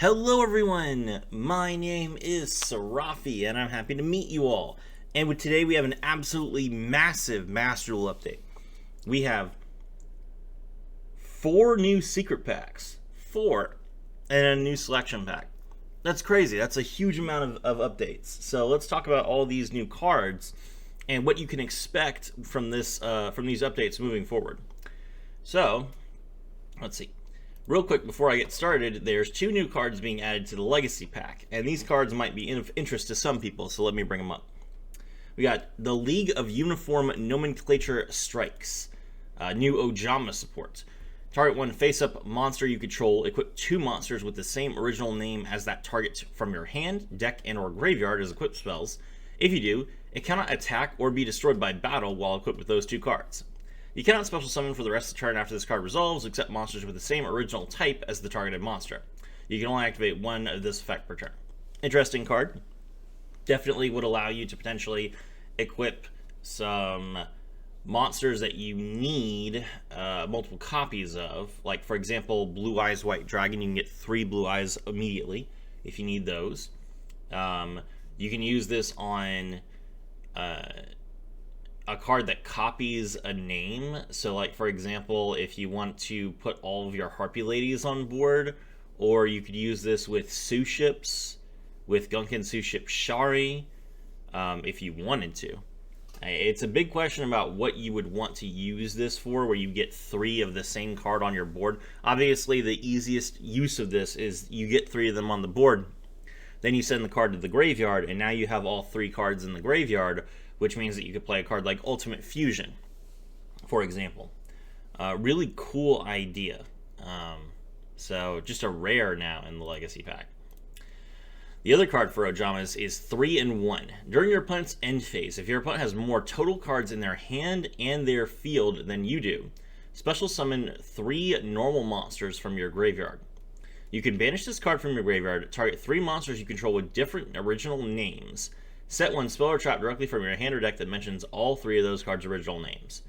Hello everyone, my name is Sarafi and I'm happy to meet you all. And today we have an absolutely massive Master Duel update. We have 4 new secret packs, 4, and a new selection pack. That's crazy, that's a huge amount of updates. So let's talk about all these new cards and what you can expect from these updates moving forward. So, let's see. Real quick before I get started, there's 2 new cards being added to the Legacy Pack, and these cards might be of interest to some people, so let me bring them up. We got the League of Uniform Nomenclature Strikes, new Ojama support. Target one face-up monster you control, equip 2 monsters with the same original name as that target from your hand, deck, and or graveyard as equipped spells. If you do, it cannot attack or be destroyed by battle while equipped with those 2 cards. You cannot special summon for the rest of the turn after this card resolves, except monsters with the same original type as the targeted monster. You can only activate 1 of this effect per turn. Interesting card. Definitely would allow you to potentially equip some monsters that you need multiple copies of. Like, for example, Blue Eyes White Dragon. You can get 3 Blue Eyes immediately if you need those. You can use this on a card that copies a name. So like, for example, if you want to put all of your Harpy Ladies on board, or you could use this with Sue Ships, with Gunkin Sue Ship Shari, if you wanted to. It's a big question about what you would want to use this for, where you get 3 of the same card on your board. Obviously, the easiest use of this is you get 3 of them on the board, then you send the card to the graveyard, and now you have all 3 cards in the graveyard, which means that you could play a card like Ultimate Fusion, for example. Really cool idea. So just a rare now in the Legacy Pack. The other card for Ojamas is 3-in-1. During your opponent's end phase, if your opponent has more total cards in their hand and their field than you do, special summon 3 normal monsters from your graveyard. You can banish this card from your graveyard, target 3 monsters you control with different original names. Set 1 spell or trap directly from your hand or deck that mentions all 3 of those cards' original names.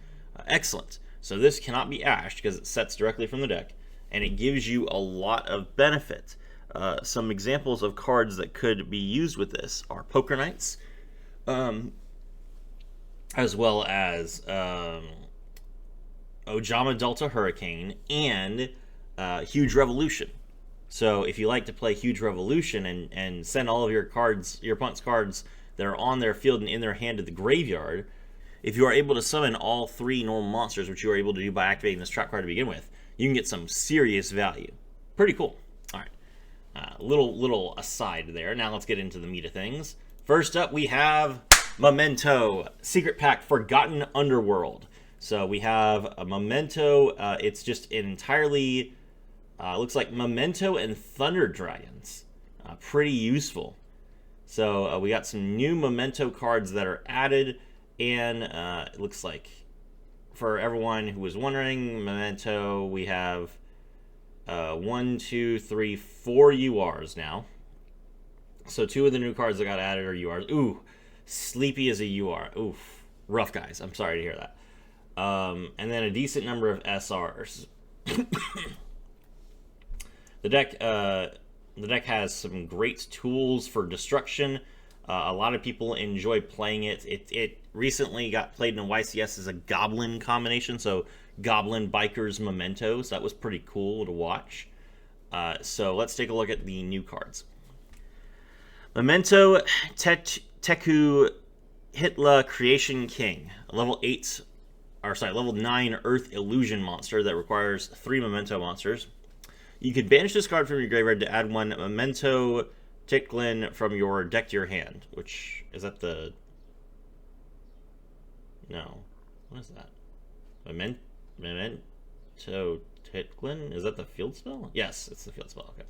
Excellent. So this cannot be ashed because it sets directly from the deck, and it gives you a lot of benefit. Some examples of cards that could be used with this are Poker Knights, as well as Ojama Delta Hurricane, and Huge Revolution. So if you like to play Huge Revolution and send all of your cards, your opponent's cards that are on their field and in their hand to the graveyard, if you are able to summon all 3 normal monsters, which you are able to do by activating this trap card to begin with, you can get some serious value. Pretty cool. Alright, little aside there. Now let's get into the meat of things. First up, we have Memento, Secret Pack Forgotten Underworld. So we have a Memento, it's just an entirely, looks like Memento and Thunder Dragons. Pretty useful. So we got some new Memento cards that are added, and it looks like, for everyone who was wondering, Memento, we have 1, 2, 3, 4 URs now. So 2 of the new cards that got added are URs. Ooh, Sleepy is a UR. Oof, rough guys. I'm sorry to hear that. And then a decent number of SRs. The deck has some great tools for destruction. A lot of people enjoy playing it. It recently got played in YCS as a Goblin combination, so Goblin Bikers Memento, so that was pretty cool to watch. So let's take a look at the new cards. Memento Teku Hitla Creation King, level 9 Earth Illusion monster that requires 3 Memento monsters. You can banish this card from your graveyard to add 1 Memento Ticklin from your deck to your hand, which is that the... No. What is that? Memento Ticklin? Is that the field spell? Yes, it's the field spell. Okay.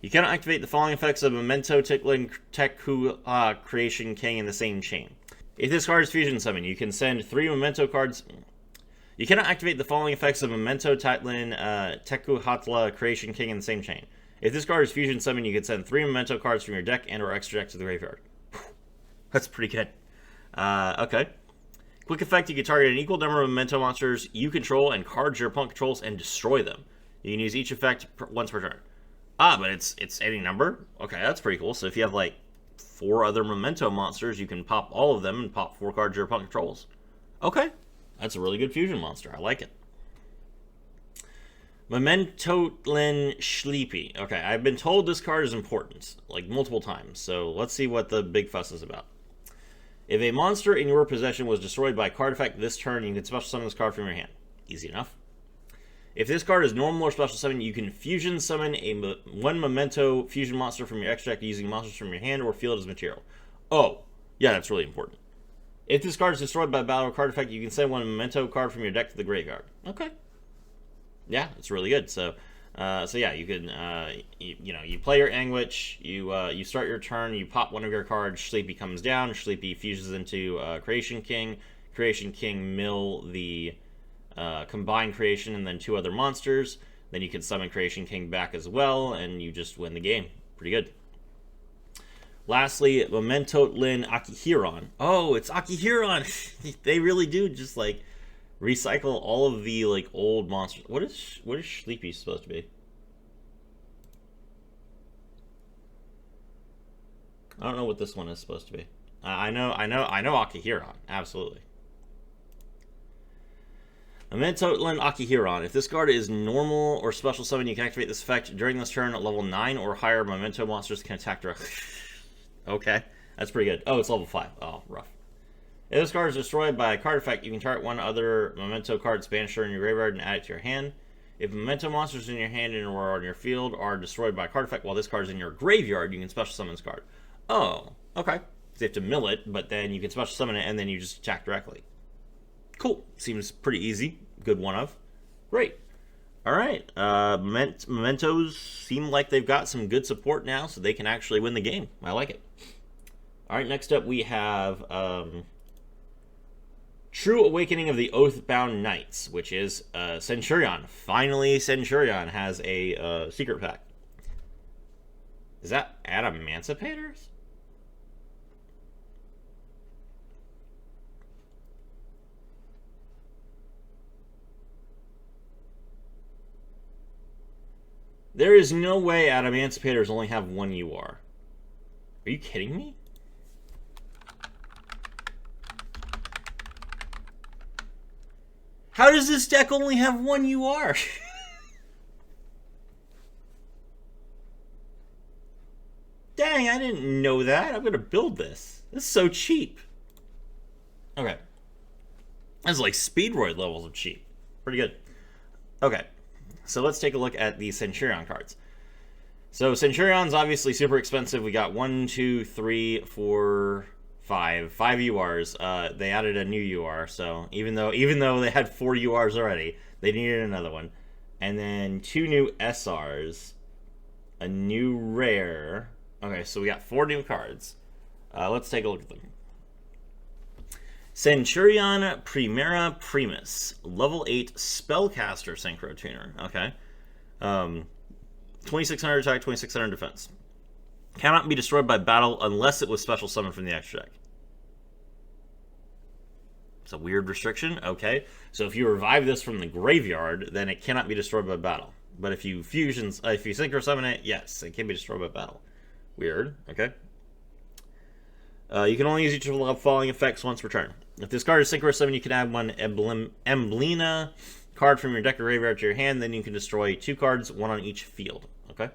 You cannot activate the following effects of Memento Ticklin Teku Creation King in the same chain. If this card is fusion summon, you can send 3 Memento cards. You cannot activate the following effects of Memento Titlin Teku Hatla Creation King in the same chain. If this card is fusion summon, you can send 3 Memento cards from your deck and or extra deck to the graveyard. That's pretty good. Okay. Quick effect, you can target an equal number of Memento monsters you control and cards your opponent controls and destroy them. You can use each effect once per turn. Ah, but it's any number? Okay, that's pretty cool. So if you have like 4 other Memento monsters, you can pop all of them and pop 4 cards your opponent controls. Okay, that's a really good fusion monster. I like it. Memento Sleepy. Okay, I've been told this card is important, like multiple times, so let's see what the big fuss is about. If a monster in your possession was destroyed by a card effect this turn, you can special summon this card from your hand. Easy enough. If this card is normal or special summon, you can fusion summon one Memento fusion monster from your extra deck using monsters from your hand or field as material. Oh, yeah, that's really important. If this card is destroyed by a battle or card effect, you can send one Memento card from your deck to the graveyard. Okay. Yeah, it's really good. So yeah, you can you play your Anguish, you start your turn, you pop one of your cards, Sleepy comes down, Sleepy fuses into Creation King mill the combined creation and then 2 other monsters. Then you can summon Creation King back as well, and you just win the game. Pretty good. Lastly, Memento Akihiron. Oh, it's Akihiron. They really do just like recycle all of the like old monsters. What is Sleepy supposed to be? I don't know what this one is supposed to be. I know Akihiron. Absolutely. Memento Akihiron. If this card is normal or special summon, you can activate this effect during this turn at level 9 or higher. Memento monsters can attack directly. Okay, that's pretty good. Oh, it's level 5. Oh, rough. If this card is destroyed by a card effect, you can target one other Memento card banisher in your graveyard and add it to your hand. If Memento monsters in your hand or on your field are destroyed by a card effect while this card is in your graveyard, you can special summon this card. Oh, okay. So you have to mill it, but then you can special summon it and then you just attack directly. Cool. Seems pretty easy. Good one of. Great. All right. Mementos seem like they've got some good support now, so they can actually win the game. I like it. All right. Next up, we have True Awakening of the Oathbound Knights, which is Centurion. Finally, Centurion has a secret pack. Is that Adamantimators? There is no way Adamantimators only have 1 UR. Are you kidding me? How does this deck only have 1 UR? Dang, I didn't know that. I'm going to build this. This is so cheap. Okay. That's like Speedroid levels of cheap. Pretty good. Okay. So let's take a look at the Centurion cards. So Centurion's obviously super expensive. We got 1, 2, 3, 4, 5 URs. They added a new UR, so even though they had 4 URs already, they needed another one. And then 2 new SRs, a new rare. Okay, so we got 4 new cards. Let's take a look at them. Centurion Primera Primus, level 8 Spellcaster Synchro Tuner. Okay. 2600 attack, 2600 defense. Cannot be destroyed by battle unless it was special summoned from the extra deck. It's a weird restriction. Okay. So if you revive this from the graveyard, then it cannot be destroyed by battle. But if you synchro summon it, yes, it can be destroyed by battle. Weird. Okay. You can only use each of the following effects once per turn. If this card is synchro summon, you can add one Emblina card from your deck or graveyard to your hand. Then you can destroy 2 cards, 1 on each field. Okay.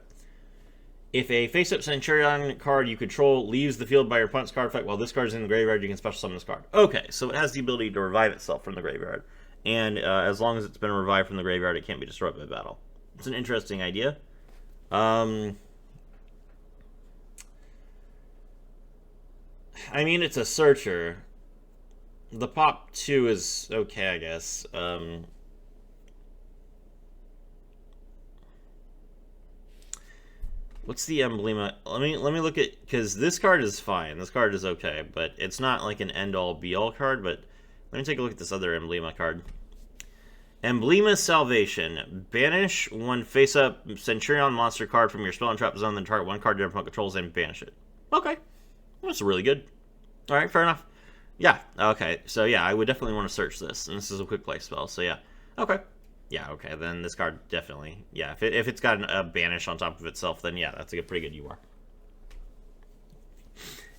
If a face-up Centurion card you control leaves the field by your opponent's card effect while this card is in the graveyard, you can special summon this card. Okay, so it has the ability to revive itself from the graveyard. And as long as it's been revived from the graveyard, it can't be destroyed by battle. It's an interesting idea. I mean, it's a searcher. The pop 2 is okay, I guess. What's the emblema? Let me look at, because this card is fine. This card is okay, but it's not like an end-all be-all card. But let me take a look at this other emblema card. Emblema Salvation. Banish one face-up Centurion monster card from your spell and trap zone, then target 1 card your opponent controls and banish it. Okay, that's really good. All right, fair enough. Yeah, okay. So yeah, I would definitely want to search this, and this is a quick play spell. So yeah, okay. Yeah, okay, then this card definitely. Yeah, if it's got a banish on top of itself, then yeah, that's a pretty good UR.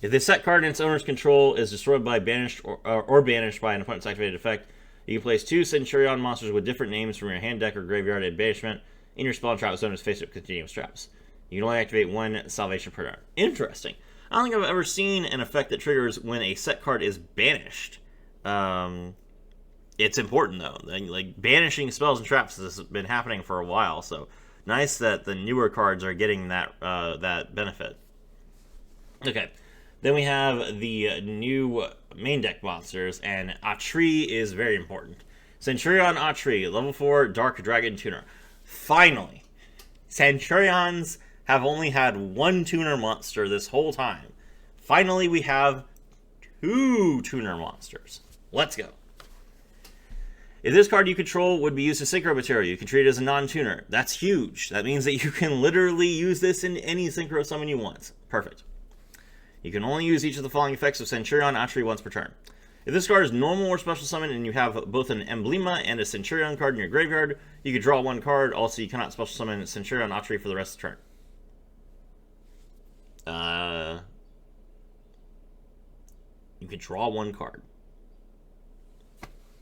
If this set card in its owner's control is destroyed by banished or banished by an opponent's activated effect, you can place 2 Centurion monsters with different names from your hand deck or graveyard at banishment in your spawn trap zone as face-up continuous traps. You can only activate 1 Salvation per turn. Interesting. I don't think I've ever seen an effect that triggers when a set card is banished. It's important, though. Like, banishing spells and traps has been happening for a while, so nice that the newer cards are getting that that benefit. Okay. Then we have the new main deck monsters, and Atri is very important. Centurion Atri, level 4 Dark Dragon Tuner. Finally, Centurions have only had 1 tuner monster this whole time. Finally, we have 2 tuner monsters. Let's go. If this card you control would be used as synchro material, you can treat it as a non-tuner. That's huge. That means that you can literally use this in any synchro summon you want. Perfect. You can only use each of the following effects of Centurion Atri once per turn. If this card is normal or special summon and you have both an Emblema and a Centurion card in your graveyard, you can draw 1 card. Also, you cannot special summon Centurion Atri for the rest of the turn. You can draw 1 card.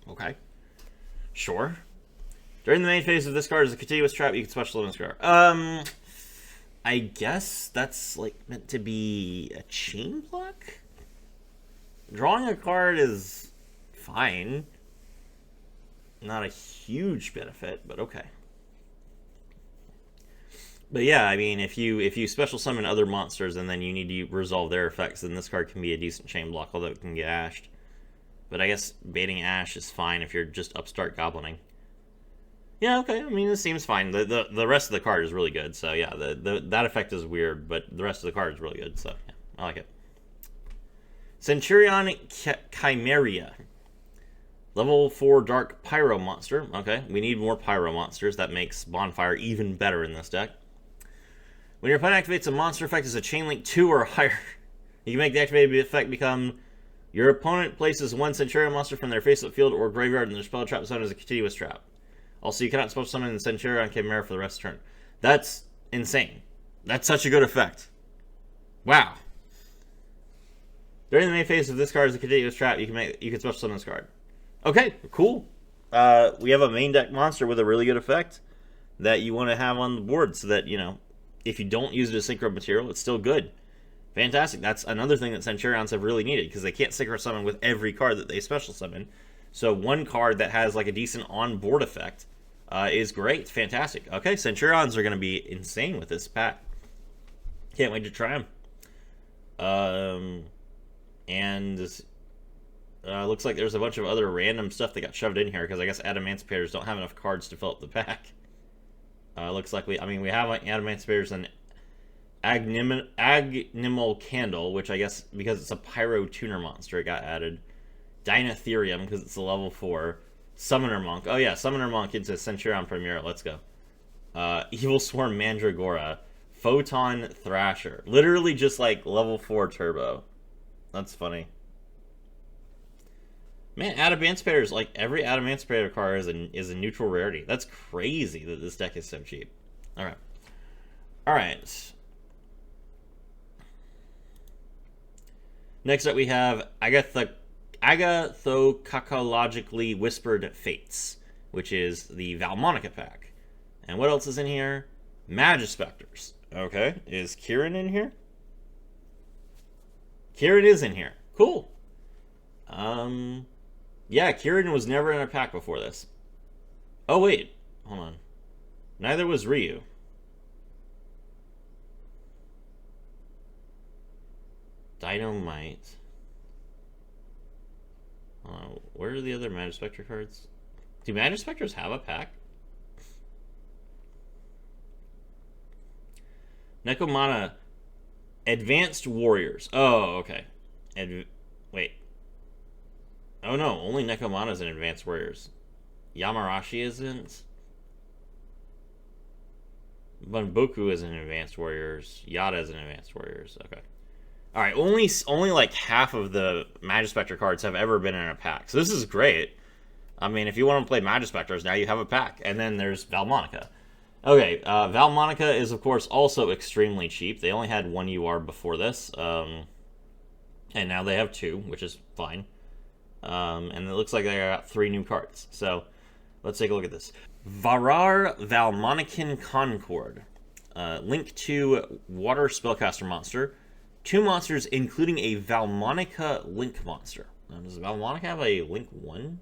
Okay. Sure. During the main phase of this card is a continuous trap, you can special summon this card. I guess that's, like, meant to be a chain block? Drawing a card is fine. Not a huge benefit, but okay. But yeah, I mean, if you special summon other monsters and then you need to resolve their effects, then this card can be a decent chain block, although it can get ashed. But I guess baiting ash is fine if you're just upstart goblining. Yeah, okay. I mean, this seems fine. The rest of the card is really good. So yeah, that effect is weird, but the rest of the card is really good. So yeah, I like it. Centurion Chimeria, level 4 Dark Pyro monster. Okay, we need more Pyro monsters. That makes Bonfire even better in this deck. When your opponent activates a monster effect as a chain link 2 or higher, you can make the activated effect become your opponent places 1 Centurion monster from their face-up field or graveyard in their spell trap zone as a continuous trap. Also, you cannot special summon the Centurion Chimera for the rest of the turn. That's insane. That's such a good effect. Wow. During the main phase of this card as a continuous trap, you can special summon this card. Okay, cool. We have a main deck monster with a really good effect that you want to have on the board so that, you know, if you don't use it as synchro material, it's still good. Fantastic. That's another thing that Centurions have really needed, because they can't synchro summon with every card that they special summon. So 1 card that has like a decent on-board effect is great. Fantastic. Okay, Centurions are going to be insane with this pack. Can't wait to try them. And looks like there's a bunch of other random stuff that got shoved in here, because I guess Adamantimators don't have enough cards to fill up the pack. Looks like we have Adamantimators and Agnimal Candle, which I guess because it's a Pyro Tuner monster, it got added. Dinotherium, because it's a level 4. Summoner Monk. Oh yeah, Summoner Monk into Centurion Premier. Let's go. Evil Swarm Mandragora. Photon Thrasher. Literally just like level 4 turbo. That's funny. Man, Adamantimators, like every Adamantimator card is a neutral rarity. That's crazy that this deck is so cheap. Alright. Alright. Next up we have Agathocacologically Whispered Fates, which is the Vaalmonica pack. And what else is in here? Magispectors. Okay, is Kieran in here? Kieran is in here. Cool. Yeah, Kieran was never in a pack before this. Oh, wait. Hold on. Neither was Ryu. Dynamite. Where are the other Magispector cards? Do Magispectors have a pack? Necomana. Advanced Warriors. Oh, okay. Wait. Oh no, only Necomana's in Advanced Warriors. Yamarashi isn't. Bunboku is in Advanced Warriors. Yada is in Advanced Warriors. Okay. Alright, only like half of the Magispector cards have ever been in a pack. So this is great. I mean, if you want to play Magispectors, now you have a pack. And then there's Vaalmonica. Okay, Vaalmonica is, of course, also extremely cheap. They only had one UR before this. And now they have two, which is fine. And it looks like they got 3 new cards. So, let's take a look at this. Varar Vaalmonican Concord. Link 2 Water Spellcaster monster. 2 monsters, including a Vaalmonica Link monster. Now, does Vaalmonica have a Link 1?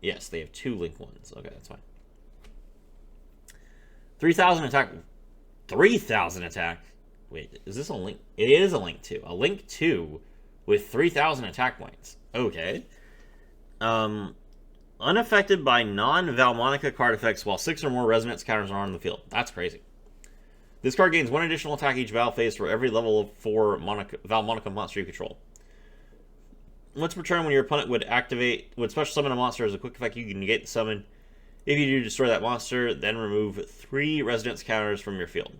Yes, they have 2 Link 1s. Okay, that's fine. 3,000 attack. 3,000 attack. Wait, is this a Link? It is a Link 2. A Link 2 with 3,000 attack points. Okay. Unaffected by non-Vaalmonica card effects while 6 or more resonance counters are on the field. That's crazy. This card gains 1 additional attack each battle phase for every level of 4 Vaalmonica monster you control. Once per turn, when your opponent would special summon a monster as a quick effect, you can negate the summon. If you do, destroy that monster, then remove 3 resonance counters from your field.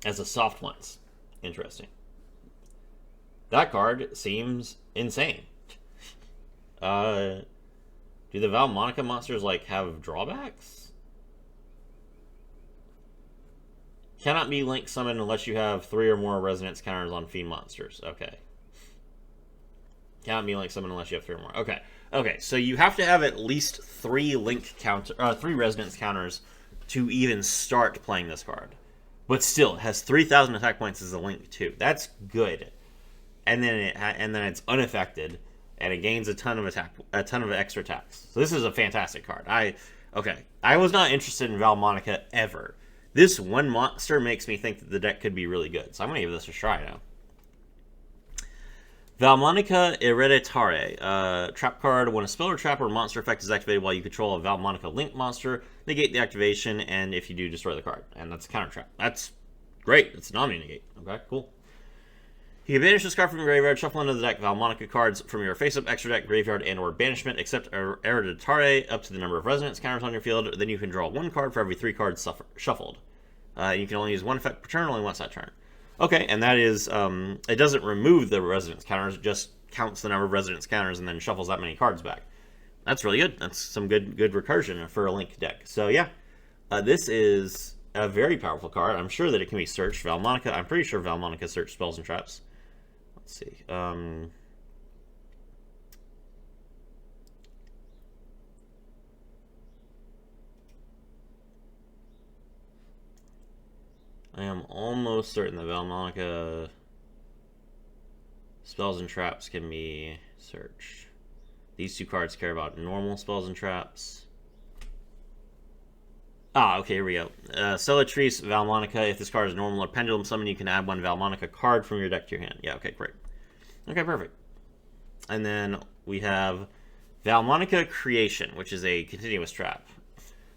As a soft ones. Interesting. That card seems insane. Do the Vaalmonica monsters, like, have drawbacks? Cannot be link summoned unless you have 3 or more resonance counters on fiend monsters. Okay. Cannot be link summoned unless you have 3 or more. Okay. Okay, so you have to have at least 3 3 resonance counters to even start playing this card. But still, it has 3,000 attack points as a Link 2. That's good. And then it's unaffected, and it gains a ton of extra attacks. So this is a fantastic card. I was not interested in Vaalmonica ever. This one monster makes me think that the deck could be really good. So I'm going to give this a try now. Vaalmonica Hereditare. Trap card. When a spell or trap or monster effect is activated while you control a Vaalmonica Link monster, negate the activation, and if you do, destroy the card. And that's a counter trap. That's great. It's an omni-negate. Okay, cool. You can banish this card from your graveyard, shuffle into the deck Vaalmonica cards from your face-up, extra deck, graveyard, and or banishment, except Hereditare up to the number of resonance counters on your field. Then you can draw 1 card for every 3 cards shuffled. You can only use 1 effect per turn, only once that turn. Okay, and that is, it doesn't remove the resonance counters, it just counts the number of resonance counters and then shuffles that many cards back. That's really good. That's some good recursion for a Link deck. So yeah, this is a very powerful card. I'm sure that it can be searched. Vaalmonica, I'm pretty sure Vaalmonica search spells and traps. Let's see. I am almost certain that Vaalmonica spells and traps can be searched. These 2 cards care about normal spells and traps. Ah, okay, here we go. Cellatrice, Vaalmonica. If this card is normal or pendulum summon, you can add 1 Vaalmonica card from your deck to your hand. Yeah, okay, great. Okay, perfect. And then we have Vaalmonica Creation, which is a continuous trap.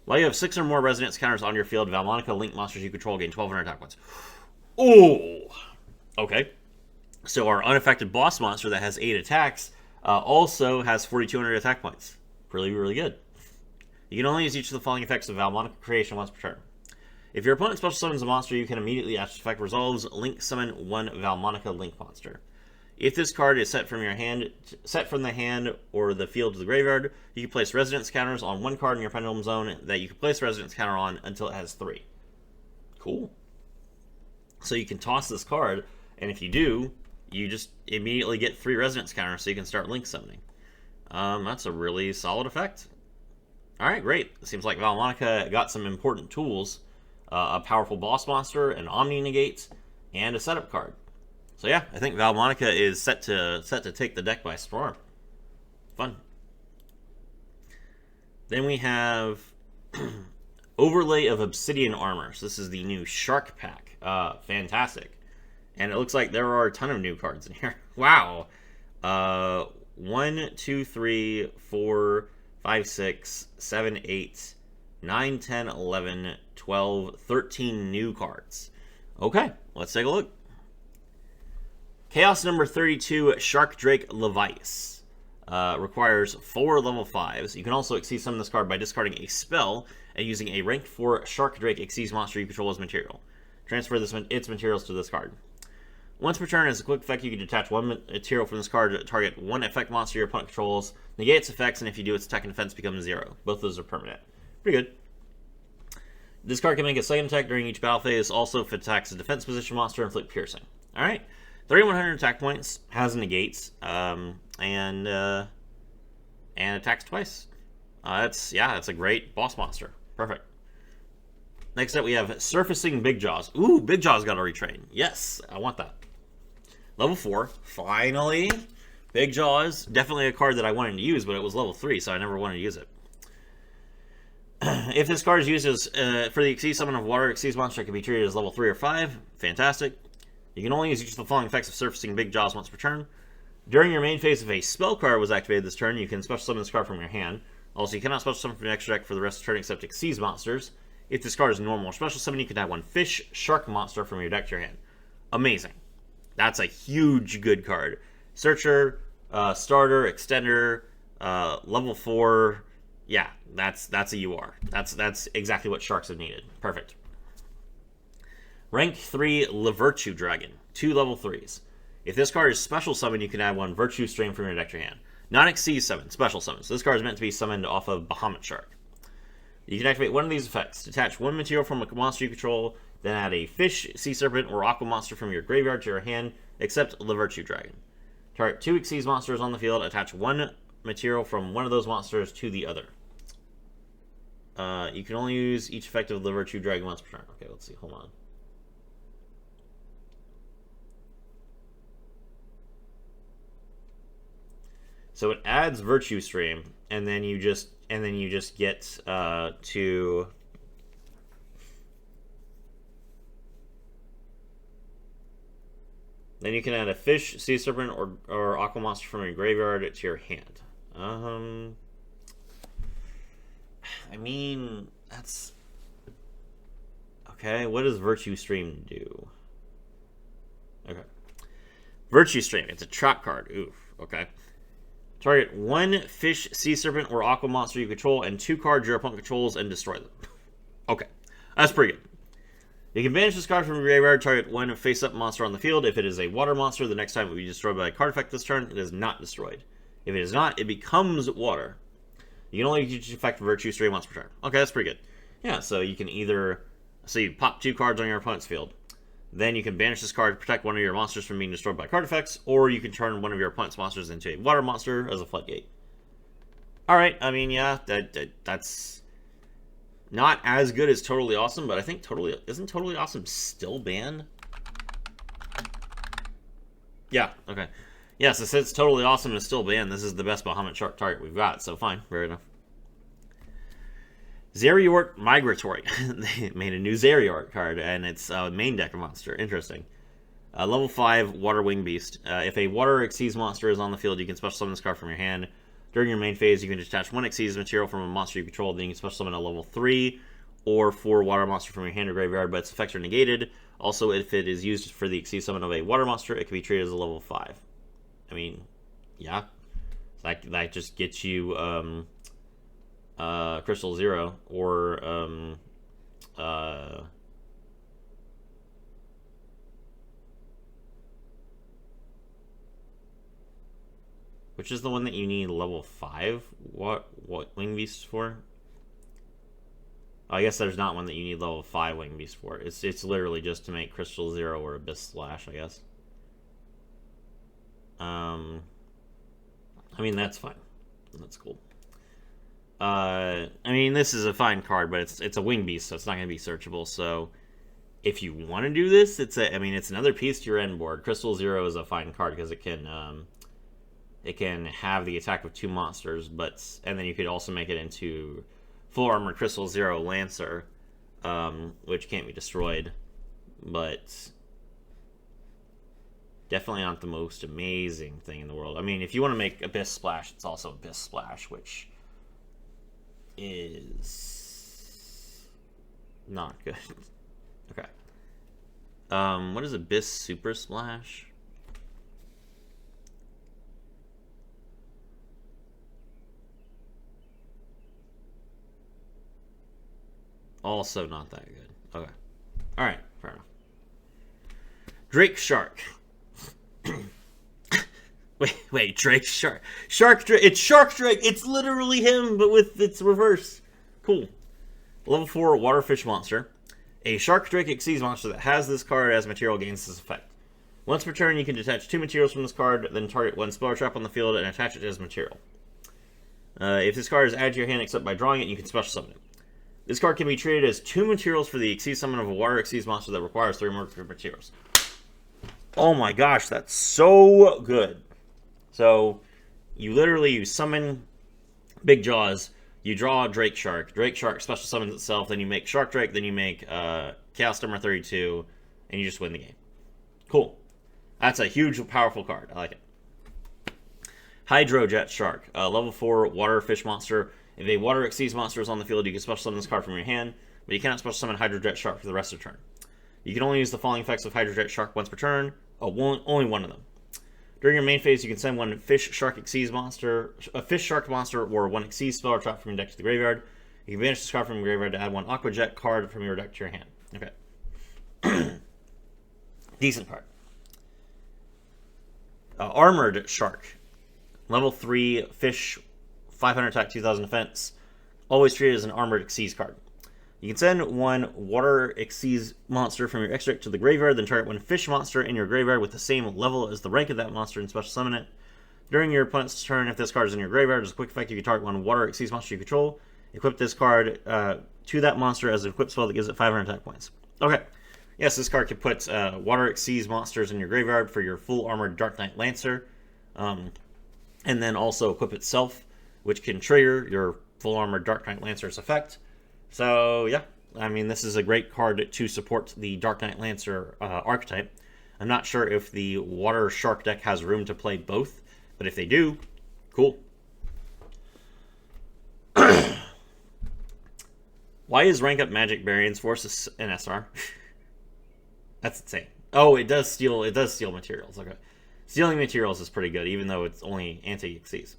While you have 6 or more resonance counters on your field, Vaalmonica Link monsters you control gain 1,200 attack points. Oh! Okay. So our unaffected boss monster that has 8 attacks also has 4,200 attack points. Really, really good. You can only use each of the following effects of Vaalmonica Creation once per turn. If your opponent special summons a monster, you can immediately, after the effect resolves, Link summon 1 Vaalmonica Link monster. If this card is set from the hand or the field to the graveyard, you can place resonance counters on 1 card in your pendulum zone that you can place resonance counter on until it has 3. Cool. So you can toss this card, and if you do, you just immediately get 3 resonance counters so you can start Link summoning. That's a really solid effect. Alright, great. It seems like Vaalmonica got some important tools. A powerful boss monster, an Omni-Negate, and a setup card. So yeah, I think Vaalmonica is set to take the deck by storm. Fun. Then we have Overlay of Obsidian Armor. So this is the new Shark Pack. Fantastic. And it looks like there are a ton of new cards in here. Wow. 1, 2, 3, 4, 5, 6, 7, 8, 9, 10, 11, 12, 13 new cards. Okay, let's take a look. Chaos number 32, Shark Drake Levice. Requires 4 level 5s. You can also exceed summon this card by discarding a spell and using a rank 4 Shark Drake Exceeds monster you control as material. Transfer its materials to this card. Once per turn, as a quick effect, you can detach one material from this card to target one effect monster your opponent controls, negate its effects, and if you do, its attack and defense becomes 0. Both of those are permanent. Pretty good. This card can make a second attack during each battle phase. Also, if it attacks a defense position monster, inflict piercing. All right, 3,100 attack points, has negates, and attacks twice. That's a great boss monster. Perfect. Next up, we have Surfacing Big Jaws. Ooh, Big Jaws got to retrain. Yes, I want that. Level 4, finally. Big Jaws, definitely a card that I wanted to use, but it was level 3, so I never wanted to use it. If this card is used as, for the Xyz summon of water, Xyz monster can be treated as level 3 or 5. Fantastic. You can only use each of the following effects of Surfacing Big Jaws once per turn. During your main phase, if a spell card was activated this turn, you can special summon this card from your hand. Also, you cannot special summon from your extra deck for the rest of the turn except Xyz monsters. If this card is normal or special summon, you can add one fish, shark monster from your deck to your hand. Amazing. That's a huge good card. Searcher, starter, extender, level 4. Yeah, that's a UR. That's exactly what sharks have needed. Perfect. Rank 3 Virtue Dragon. 2 level 3s. If this card is special summon, you can add one Virtue Stream from your deck to your hand. Not Xyz summon, special summon. So this card is meant to be summoned off of Bahamut Shark. You can activate one of these effects. Detach one material from a monster you control, then add a fish, sea serpent, or aqua monster from your graveyard to your hand, except the Virtue Dragon. Target 2 Xyz monsters on the field. Attach one material from one of those monsters to the other. You can only use each effect of the Virtue Dragon once per turn. Okay, let's see. Hold on. So it adds Virtue Stream, and then you just get to then you can add a fish, sea serpent, or aqua monster from your graveyard to your hand. I mean, that's okay. What does Virtue Stream do? Okay, Virtue Stream. It's a trap card. Oof. Okay. Target one fish, sea serpent, or aqua monster you control, and 2 cards your opponent controls, and destroy them. Okay, that's pretty good. You can banish this card from your graveyard. Target one face-up monster on the field. If it is a water monster, the next time it will be destroyed by a card effect this turn. It is not destroyed. If it is not, it becomes water. You can only use effect Virtue Stream once per turn. Okay, that's pretty good. Yeah, so you can either you pop 2 cards on your opponent's field. Then you can banish this card to protect one of your monsters from being destroyed by card effects, or you can turn one of your opponent's monsters into a water monster as a floodgate. Alright, I mean, yeah, that's not as good as Totally Awesome, but I think isn't Totally Awesome still banned? Yeah, okay. Yes, it says Totally Awesome and is still banned. This is the best Bahamut Shark target we've got, so fine, fair enough. Zeriort Migratory. They made a new Zeriort card, and it's a main deck monster. Interesting. Level 5 Water Wing Beast. If a Water Xyz monster is on the field, you can special summon this card from your hand. During your main phase, you can detach one Xyz material from a monster you control, then you can special summon a level 3 or 4 water monster from your hand or graveyard, but its effects are negated. Also, if it is used for the Xyz summon of a water monster, it can be treated as a level 5. I mean, yeah. That just gets you Crystal Zero, or which is the one that you need level 5 what Wing Beasts for? I guess there's not one that you need level 5 Wing Beast for. It's literally just to make Crystal Zero or Abyss Slash, I guess. I mean, that's fine. That's cool. I mean, this is a fine card, but it's a Wing Beast, so it's not going to be searchable. So, if you want to do this, it's another piece to your end board. Crystal Zero is a fine card because it can have the attack of 2 monsters, and then you could also make it into full armor Crystal Zero Lancer, which can't be destroyed, but definitely not the most amazing thing in the world. I mean, if you want to make Abyss Splash, it's also Abyss Splash, which is not good. Okay. What is Abyss Super Splash? Also not that good. Okay. Alright, fair enough. Drake Shark. Wait, Drake Shark. Shark Drake. It's Shark Drake. It's literally him, but with its reverse. Cool. Level 4 Water Fish Monster. A Shark Drake Xyz monster that has this card as material gains this effect. Once per turn, you can detach 2 materials from this card, then target 1 spell or trap on the field and attach it as material. If this card is added to your hand except by drawing it, you can special summon it. This card can be treated as 2 materials for the Xyz summon of a Water Xyz monster that requires 3 more materials. Oh my gosh, that's so good. So, you summon Big Jaws, you draw Drake Shark. Drake Shark special summons itself, then you make Shark Drake, then you make Chaos Summer 32, and you just win the game. Cool. That's a huge, powerful card. I like it. Hydrojet Shark. Level 4 Water Fish Monster. If a Water Xyz monster is on the field, you can special summon this card from your hand, but you cannot special summon Hydrojet Shark for the rest of the turn. You can only use the following effects of Hydrojet Shark once per turn. Only one of them. During your main phase, you can send 1 Fish Shark Xyz monster, a Fish Shark monster, or 1 Xyz spell or trap from your deck to the graveyard. You can banish this card from your graveyard to add 1 Aqua Jet card from your deck to your hand. Okay. Decent card. Armored Shark. Level 3 Fish, 500 attack, 2000 defense. Always treated as an Armored Xyz card. You can send 1 Water Xyz monster from your extra deck to the graveyard, then target 1 Fish monster in your graveyard with the same level as the rank of that monster and special summon it. During your opponent's turn, if this card is in your graveyard, as a quick effect, you can target 1 Water Xyz monster you control. Equip this card to that monster as an equip spell that gives it 500 attack points. Okay. Yes, this card can put Water Xyz monsters in your graveyard for your full armored Dark Knight Lancer. And then also equip itself, which can trigger your full armored Dark Knight Lancer's effect. So, yeah, I mean, this is a great card to support the Dark Knight Lancer archetype. I'm not sure if the Water Shark deck has room to play both, but if they do, cool. Why is Rank Up Magic Variance Force an SR? That's insane. Oh, it does steal materials. Okay. Stealing materials is pretty good, even though it's only anti-Xyz.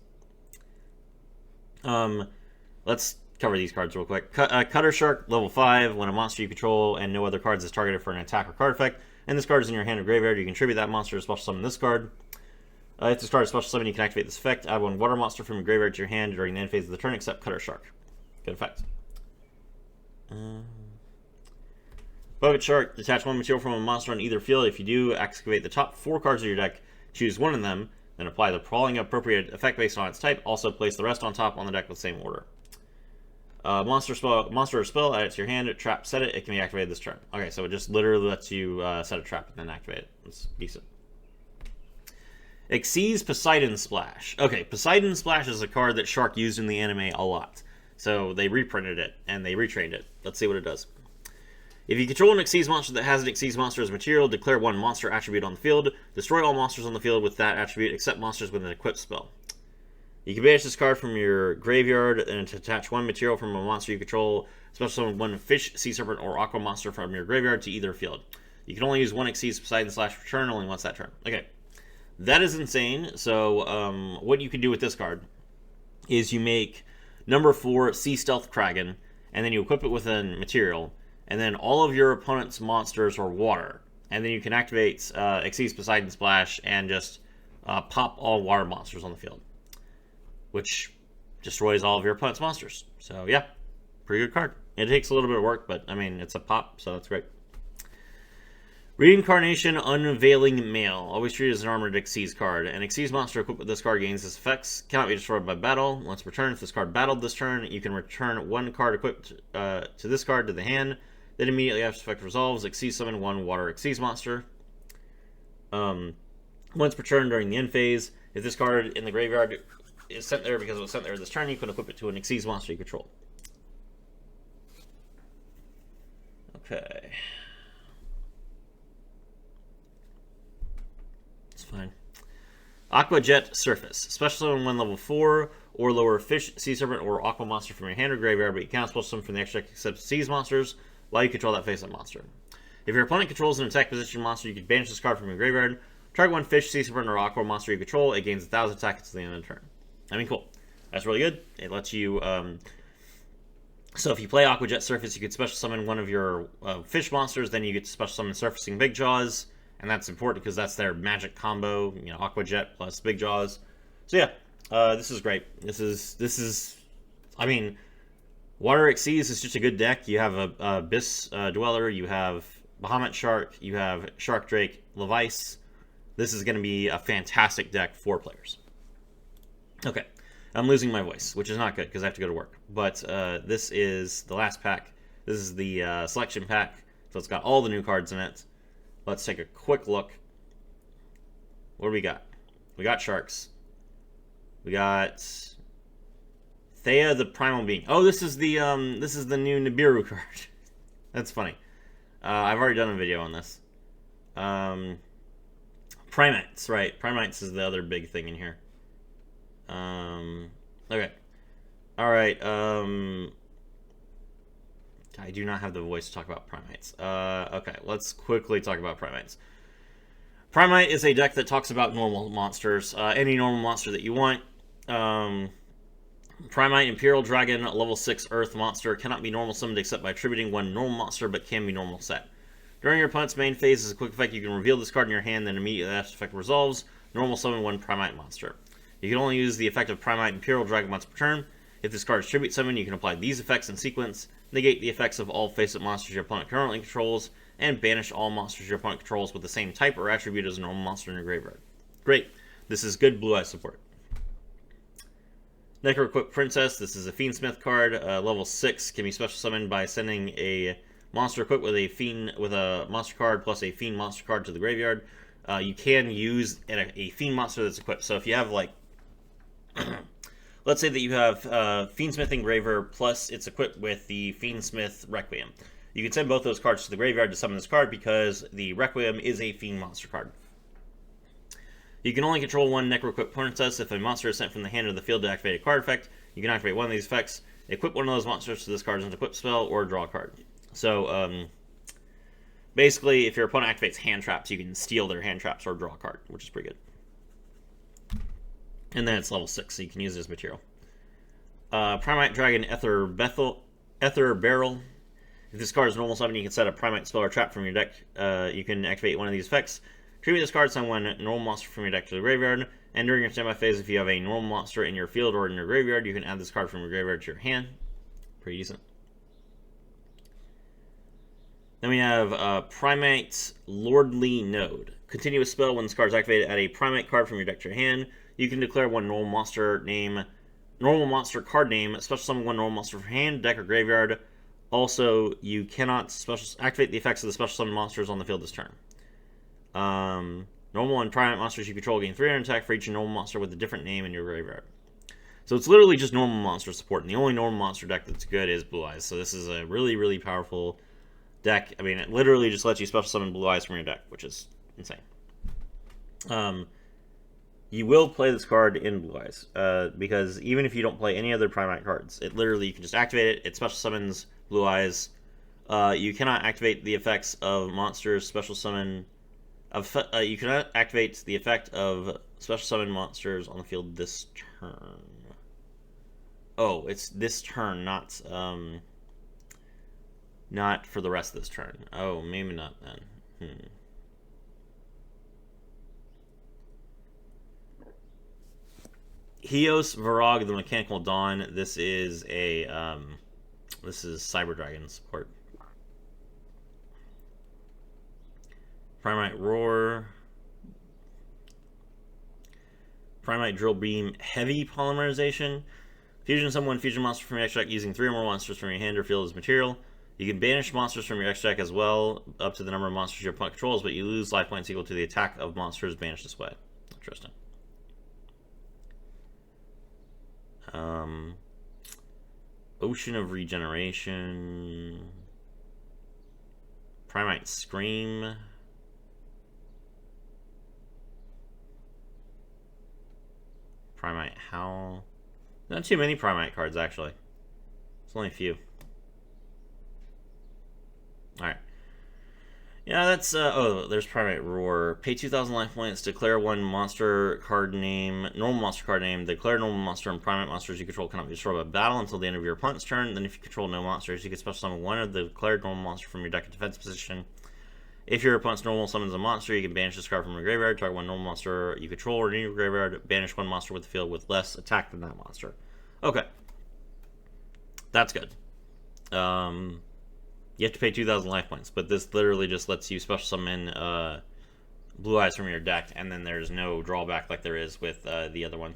Let's cover these cards real quick. Cutter Shark, level 5. When a monster you control and no other cards is targeted for an attack or card effect, and this card is in your hand or graveyard, you contribute that monster to special summon this card. If this card is special summon, you can activate this effect. Add 1 water monster from your graveyard to your hand during the end phase of the turn, except Cutter Shark. Good effect. Bucket Shark, detach 1 material from a monster on either field. If you do, excavate the top 4 cards of your deck, choose 1 of them, then apply the crawling appropriate effect based on its type. Also place the rest on top on the deck with the same order. Monster or spell, add it to your hand, trap, set it. It can be activated this turn. Okay, so it just literally lets you set a trap and then activate it. It's decent. Xyz Poseidon Splash. Okay, Poseidon Splash is a card that Shark used in the anime a lot. So they reprinted it and they retrained it. Let's see what it does. If you control an Xyz monster that has an Xyz monster as material, declare 1 monster attribute on the field. Destroy all monsters on the field with that attribute except monsters with an equipped spell. You can banish this card from your graveyard and attach 1 material from a monster you control. Special summon 1 Fish, Sea Serpent, or Aqua monster from your graveyard to either field. You can only use 1 Xyz Poseidon Slash per turn, only once that turn. Okay, that is insane. So what you can do with this card is you make number 4 Sea Stealth Kraken, and then you equip it with a material, and then all of your opponent's monsters are water. And then you can activate Xyz Poseidon Splash and just pop all water monsters on the field, which destroys all of your opponent's monsters. So yeah, pretty good card. It takes a little bit of work, but I mean, it's a pop, so that's great. Reincarnation Unveiling Male. Always treated as an armored Xyz card. An Xyz monster equipped with this card gains its effects. Cannot be destroyed by battle. Once per turn, if this card battled this turn, you can return 1 card equipped to this card to the hand. Then immediately after effect resolves, Xyz summon 1 water Xyz monster. Once per turn during the end phase, if this card in the graveyard is sent there because it was sent there this turn, you can equip it to an Xyz monster you control. Okay. It's fine. Aqua Jet Surface. Special summon 1 level 4 or lower Fish, Sea Serpent, or Aqua monster from your hand or graveyard, but you cannot special summon from the extra deck except Xyz monsters while you control that face-up monster. If your opponent controls an attack position monster, you can banish this card from your graveyard. Target 1 Fish, Sea Serpent, or Aqua monster you control. It gains 1,000 attack until the end of the turn. I mean, cool. That's really good. It lets you... So if you play Aqua Jet Surface, you could special summon 1 of your fish monsters, then you get to special summon Surfacing Big Jaws, and that's important because that's their magic combo. You know, Aqua Jet plus Big Jaws. So yeah, this is great. This is. I mean, Water Xyz is just a good deck. You have a Abyss Dweller, you have Bahamut Shark, you have Shark Drake, Levice. This is going to be a fantastic deck for players. Okay, I'm losing my voice, which is not good because I have to go to work. But this is the last pack. This is the selection pack, so it's got all the new cards in it. Let's take a quick look. What do we got? We got Sharks. We got Thea the Primal Being. Oh, this is the new Nibiru card. That's funny. I've already done a video on this. Primites, right? Primites is the other big thing in here. Okay. All right. I do not have the voice to talk about Primites. Okay, let's quickly talk about Primites. Primite is a deck that talks about normal monsters. Any normal monster that you want. Primite Imperial Dragon, level 6 Earth monster, cannot be normal summoned except by attributing one normal monster, but can be normal set. During your opponent's main phase, as a quick effect, you can reveal this card in your hand, then immediately after the effect resolves, normal summon one Primite monster. You can only use the effect of Primite Imperial Dragon once per turn. If this card is tribute summoned, you can apply these effects in sequence, negate the effects of all face-up monsters your opponent currently controls, and banish all monsters your opponent controls with the same type or attribute as a normal monster in your graveyard. Great. This is good Blue Eye support. Necro-Equipped Princess. This is a Fiendsmith card. Level 6 can be special summoned by sending a monster equipped with a monster card plus a Fiend monster card to the graveyard. You can use a Fiend monster that's equipped. So if you have, like, let's say that you have Fiendsmith Engraver plus it's equipped with the Fiendsmith Requiem. You can send both those cards to the graveyard to summon this card because the Requiem is a Fiend monster card. You can only control one Necro-Equipped Princess if a monster is sent from the hand to the field to activate a card effect. You can activate one of these effects, equip one of those monsters to this card's equip spell, or draw a card. So, basically, if your opponent activates hand traps, you can steal their hand traps or draw a card, which is pretty good. And then it's level 6, so you can use it as material. Primite Dragon Ether Barrel. If this card is normal summon, you can set a Primite spell or trap from your deck. You can activate one of these effects. Tribute this card, send one normal monster from your deck to the graveyard. And during your standby phase, if you have a normal monster in your field or in your graveyard, you can add this card from your graveyard to your hand. Pretty decent. Then we have Primite Lordly Node. Continuous spell. When this card is activated, add a Primite card from your deck to your hand. You can declare one normal monster card name, special summon one normal monster from hand, deck, or graveyard. Also, you cannot activate the effects of the special summon monsters on the field this turn. Normal and Primate monsters you control gain 300 attack for each normal monster with a different name in your graveyard. So it's literally just normal monster support, and the only normal monster deck that's good is Blue Eyes. So this is a really, really powerful deck. I mean, it literally just lets you special summon Blue Eyes from your deck, which is insane. You will play this card in Blue Eyes, because even if you don't play any other Primate cards, it literally, you can just activate it, it special summons Blue Eyes. You cannot activate the effects of monsters special summon. You cannot activate the effect of special summon monsters on the field this turn. Oh, it's this turn, not for the rest of this turn. Oh, maybe not then. Hios Varag, the Mechanical Dawn. This is a this is Cyber Dragon support. Primite Roar. Primite Drill Beam Heavy Polymerization. Fusion summon fusion monster from your extra deck using 3 or more monsters from your hand or field as material. You can banish monsters from your extra deck as well, up to the number of monsters your opponent controls, but you lose life points equal to the attack of monsters banished this way. Interesting. Ocean of Regeneration. Primite Scream. Primite Howl. Not too many Primite cards, actually. It's only a few. Alright. Yeah, that's, oh, there's Primate Roar. Pay 2,000 life points, declare one monster card name, normal monster card name, declare normal monster, and Primate monsters you control cannot be destroyed by battle until the end of your opponent's turn. Then if you control no monsters, you can special summon one of the declared normal monster from your deck in defense position. If your opponent's normal summons a monster, you can banish this card from your graveyard, target one normal monster you control, or in your graveyard, banish one monster with the field with less attack than that monster. Okay. That's good. You have to pay 2,000 life points, but this literally just lets you special summon Blue Eyes from your deck, and then there's no drawback like there is with the other one.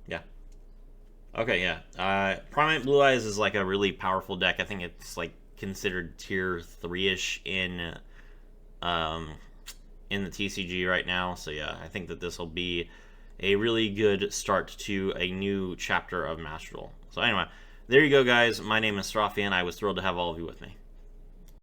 Yeah. Okay, yeah. Primate Blue Eyes is like a really powerful deck. I think it's like considered tier 3-ish in the TCG right now. So yeah, I think that this will be a really good start to a new chapter of Master Duel. So anyway, there you go, guys. My name is Strafi, and I was thrilled to have all of you with me.